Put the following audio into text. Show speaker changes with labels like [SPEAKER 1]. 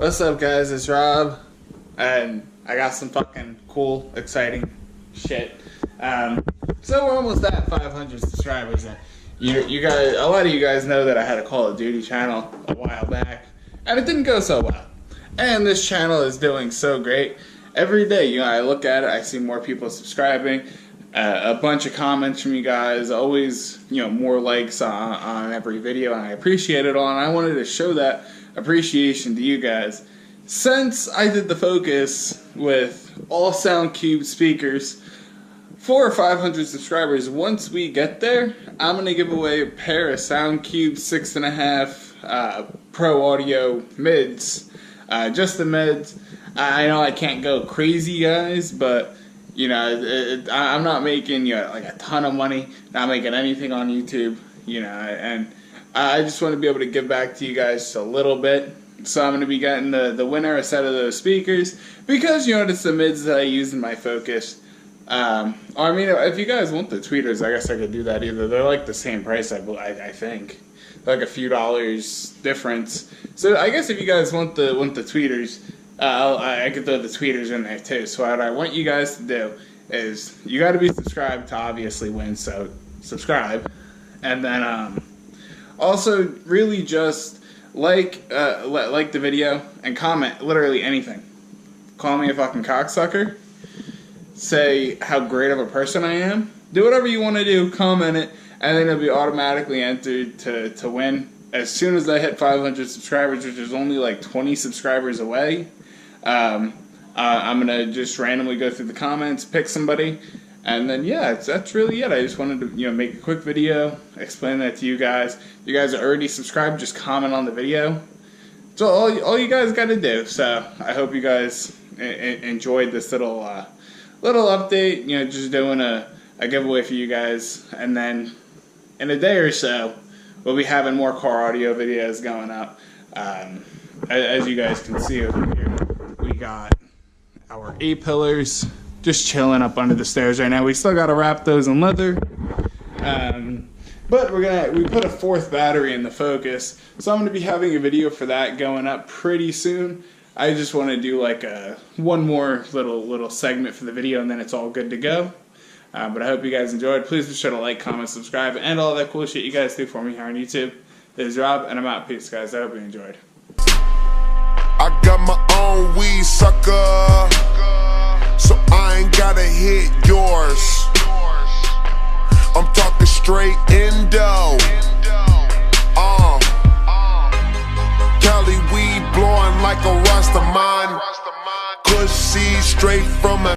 [SPEAKER 1] What's up, guys? It's Rob, and I got some fucking cool, exciting shit. So we're almost at 500 subscribers, and you guys, a lot of you guys know that I had a Call of Duty channel a while back, and it didn't go so well. And this channel is doing so great. Every day, I look at it, I see more people subscribing, a bunch of comments from you guys, always, more likes on every video, and I appreciate it all, and I wanted to show that appreciation to you guys. Since I did the focus with all SoundCube speakers for 500 subscribers, once we get there, I'm going to give away a pair of SoundCube 6.5 Pro Audio mids. Just the mids. I know I can't go crazy, guys, but I'm not making like a ton of money, not making anything on YouTube, and I just want to be able to give back to you guys just a little bit. So I'm going to be getting the winner a set of those speakers, because it's the mids that I use in my focus. If you guys want the tweeters, I guess I could do that either. They're like the same price, I think, like a few dollars difference. So I guess if you guys want the tweeters, I could throw the tweeters in there too. So what I want you guys to do is you got to be subscribed to obviously win. So subscribe, and then also really just like the video and comment literally anything. Call me a fucking cocksucker. Say how great of a person I am. Do whatever you want to do. Comment it, and then it'll be automatically entered to win. As soon as I hit 500 subscribers, which is only like 20 subscribers away, I'm gonna just randomly go through the comments, pick somebody, and then that's really it. I just wanted to make a quick video, explain that to you guys. If you guys are already subscribed, just comment on the video. So all you guys got to do. So I hope you guys enjoyed this little update. Just doing a giveaway for you guys, and then in a day or so, we'll be having more car audio videos going up. As you guys can see over here, we got our A-pillars just chilling up under the stairs right now. We still got to wrap those in leather. But we put a fourth battery in the Focus, so I'm going to be having a video for that going up pretty soon. I just want to do like one more little segment for the video, and then it's all good to go. But I hope you guys enjoyed. Please be sure to like, comment, subscribe, and all that cool shit you guys do for me here on YouTube. This is Rob, and I'm out. Peace, guys. I hope you enjoyed.
[SPEAKER 2] I got my own weed, sucker, so I ain't gotta hit yours. I'm talking straight endo. Cali weed blowing like a Rastaman. Kush seed straight from a